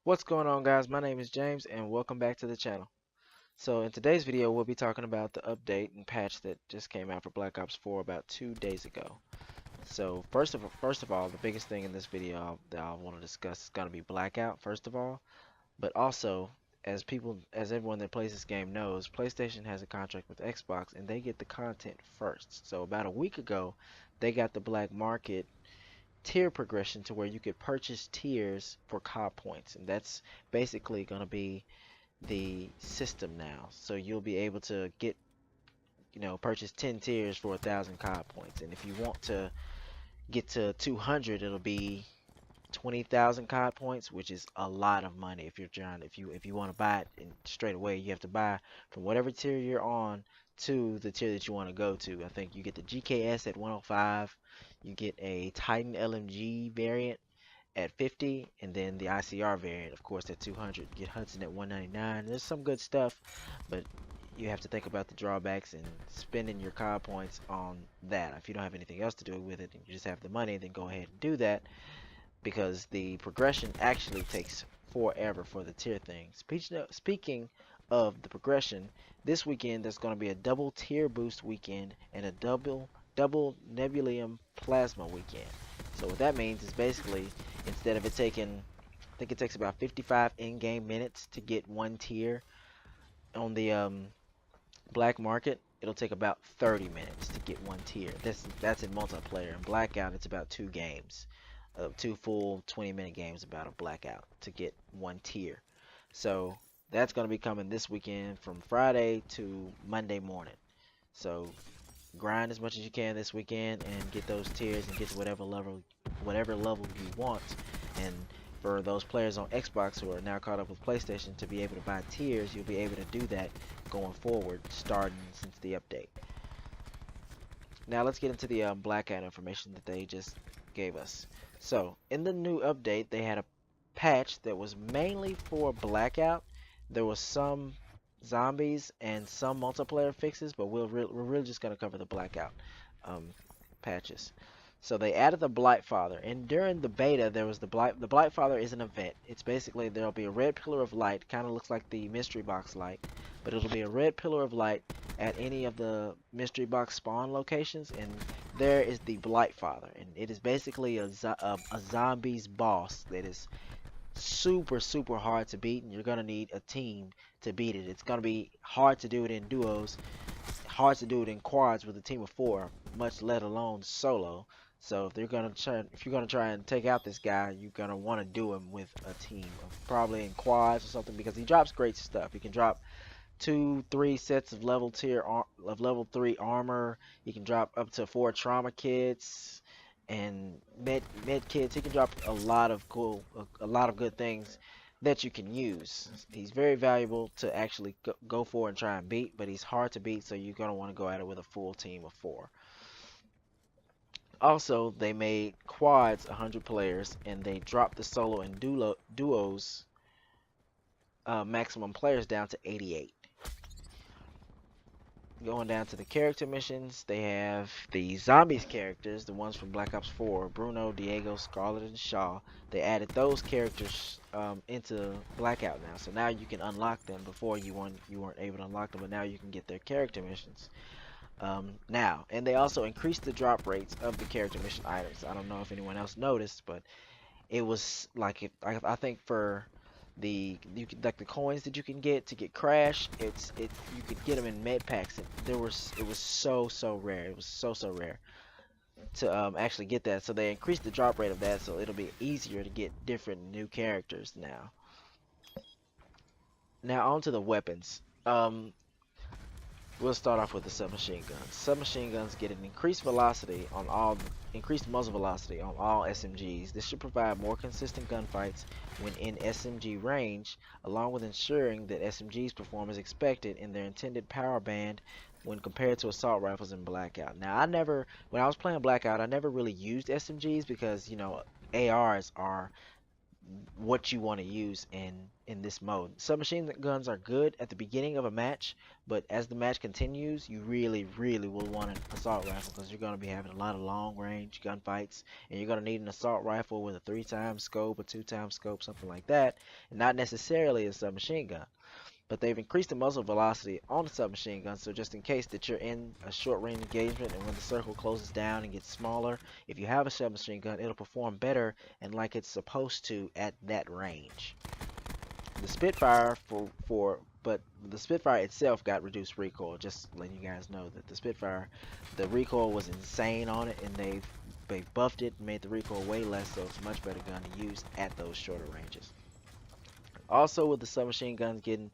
What's going on, guys? My name is James and welcome back to the channel. So in today's video we'll be talking about the update and patch that just came out for Black Ops 4 about 2 days ago. So first of all, the biggest thing in this video that I want to discuss is going to be Blackout first of all, but also as everyone that plays this game knows, PlayStation has a contract with Xbox and they get the content first. So about a week ago, they got the black market tier progression to where you could purchase tiers for COD points, and that's basically going to be the system now. So you'll be able to purchase 10 tiers for 1,000 COD points, and if you want to get to 200, it'll be 20,000 COD points, which is a lot of money. If you want to buy it straight away, you have to buy from whatever tier you're on to the tier that you want to go to. I think you get the GKS at 105, you get a Titan LMG variant at 50, and then the ICR variant, of course, at 200. Get Hudson at 199. There's some good stuff, but you have to think about the drawbacks and spending your COD points on that. If you don't have anything else to do with it and you just have the money, then go ahead and do that, because the progression actually takes forever for the tier thing. Speaking of the progression, this weekend there's going to be a double tier boost weekend and a double Nebulium plasma weekend. So what that means is basically, instead of it taking, I think it takes about 55 in-game minutes to get one tier on the black market, it'll take about 30 minutes to get one tier. That's in multiplayer. In Blackout, it's about 2 games, two full 20-minute games about a Blackout to get one tier. So that's going to be coming this weekend from Friday to Monday morning. So grind as much as you can this weekend and get those tiers and get to whatever level you want. And for those players on Xbox who are now caught up with PlayStation, to be able to buy tiers, you'll be able to do that going forward, starting since the update. Now let's get into the Blackout information that they just gave us. So in the new update, they had a patch that was mainly for Blackout. There was some zombies and some multiplayer fixes, but we're really just going to cover the Blackout patches. So they added the Blightfather, and during the beta there was the Blightfather is an event. It's basically, there'll be a red pillar of light, kind of looks like the mystery box light, but it'll be a red pillar of light at any of the mystery box spawn locations, and there is the Blightfather, and it is basically a zombies boss that is super hard to beat, and you're gonna need a team to beat it. It's gonna be hard to do it in duos, hard to do it in quads with a team of 4, much let alone solo. So if you're gonna try and take out this guy, you're gonna want to do him with a team, probably in quads or something, because he drops great stuff. He can drop 2-3 sets of level 3 armor. He can drop up to 4 trauma kits and med kits. He can drop a lot of good things that you can use. He's very valuable to actually go for and try and beat, but he's hard to beat, so you're gonna want to go at it with a full team of 4. Also, they made quads 100 players, and they dropped the solo and duos maximum players down to 88. Going down to the character missions, they have the zombies characters, the ones from Black Ops 4, Bruno, Diego, Scarlet, and Shaw. They added those characters into Blackout now, so now you can unlock them. Before you weren't able to unlock them, but now you can get their character missions now. And they also increased the drop rates of the character mission items. I don't know if anyone else noticed, but it was like, I think for like the coins that you can get to get Crash, you could get them in med packs. It was so rare. It was so rare to actually get that. So they increased the drop rate of that, so it'll be easier to get different new characters now. Now on to the weapons. We'll start off with the submachine guns. Submachine guns get an increased muzzle velocity on all SMGs. This should provide more consistent gunfights when in SMG range, along with ensuring that SMGs perform as expected in their intended power band when compared to assault rifles in Blackout. Now, when I was playing Blackout, I never really used SMGs because, ARs are what you want to use in this mode. Submachine guns are good at the beginning of a match, but as the match continues, you really will want an assault rifle because you're going to be having a lot of long range gunfights, and you're going to need an assault rifle with a 3-time scope, a 2-time scope, something like that, and not necessarily a submachine gun. But they've increased the muzzle velocity on the submachine gun, so just in case that you're in a short range engagement and when the circle closes down and gets smaller, if you have a submachine gun, it'll perform better and like it's supposed to at that range. The Spitfire but the Spitfire itself got reduced recoil. Just letting you guys know that the Spitfire, the recoil was insane on it, and they buffed it and made the recoil way less, so it's a much better gun to use at those shorter ranges. Also, with the submachine guns getting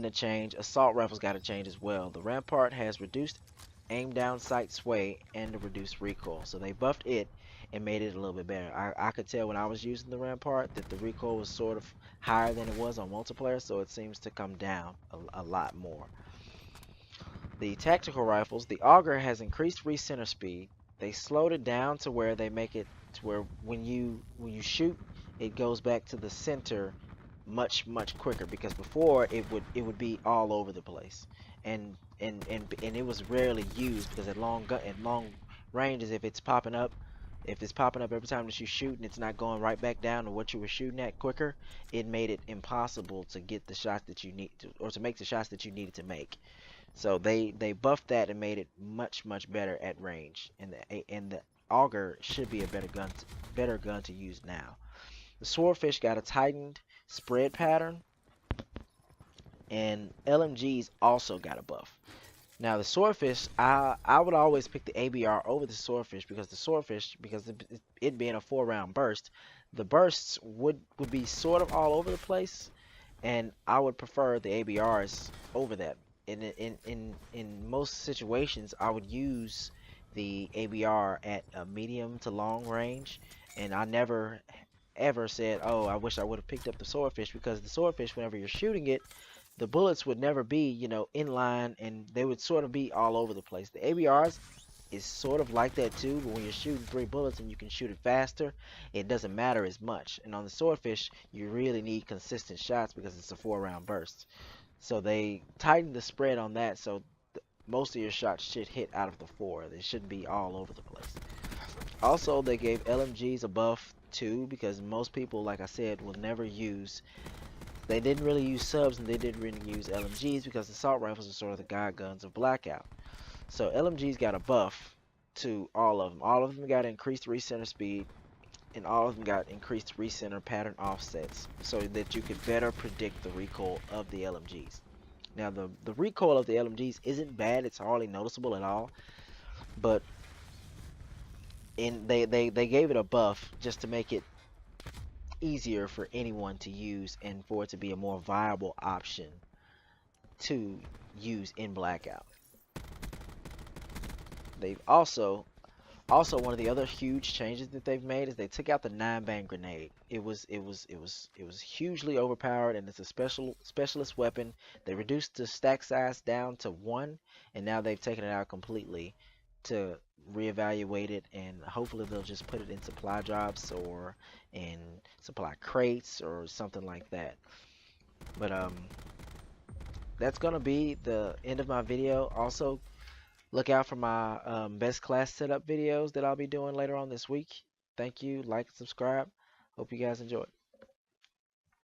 a change, assault rifles got a change as well. The Rampart has reduced aim down sight sway and the reduced recoil, so they buffed it and made it a little bit better. I could tell when I was using the Rampart that the recoil was sort of higher than it was on multiplayer, so it seems to come down a lot more. The tactical rifles, the Auger has increased recenter speed. They slowed it down to where they make it to where when you shoot, it goes back to the center much quicker, because before it would be all over the place, and it was rarely used because at long ranges, if it's popping up every time that you shoot and it's not going right back down to what you were shooting at quicker, it made it impossible to get the shots that you need to, or to make the shots that you needed to make. So they buffed that and made it much better at range, and the Auger should be a better gun to use now. The Swordfish got a tightened spread pattern, and LMGs also got a buff. Now the Swordfish, I would always pick the ABR over the Swordfish, because it being a 4-round burst, the bursts would be sort of all over the place, and I would prefer the ABRs over that. In most situations, I would use the ABR at a medium to long range, and I never ever said, oh, I wish I would have picked up the Swordfish, because the Swordfish, whenever you're shooting it, the bullets would never be, in line, and they would sort of be all over the place. The ABRs is sort of like that too, but when you're shooting 3 bullets and you can shoot it faster, it doesn't matter as much. And on the Swordfish, you really need consistent shots because it's a 4-round burst. So they tightened the spread on that, so most of your shots should hit out of the 4. They shouldn't be all over the place. Also, they gave LMGs a buff too, because most people, like I said, will never use. They didn't really use subs, and they didn't really use LMGs because assault rifles are sort of the guide guns of Blackout. So LMGs got a buff to all of them. All of them got increased recenter speed, and all of them got increased recenter pattern offsets, so that you could better predict the recoil of the LMGs. Now the recoil of the LMGs isn't bad, it's hardly noticeable at all, but they gave it a buff just to make it easier for anyone to use and for it to be a more viable option to use in Blackout. They've also one of the other huge changes that they've made is they took out the 9-bang grenade. It was hugely overpowered, and it's a specialist weapon. They reduced the stack size down to 1, and now they've taken it out completely to reevaluate it, and hopefully they'll just put it in supply drops or in supply crates or something like that. But that's gonna be the end of my video. Also, look out for my best class setup videos that I'll be doing later on this week. Thank you, like, subscribe. Hope you guys enjoy.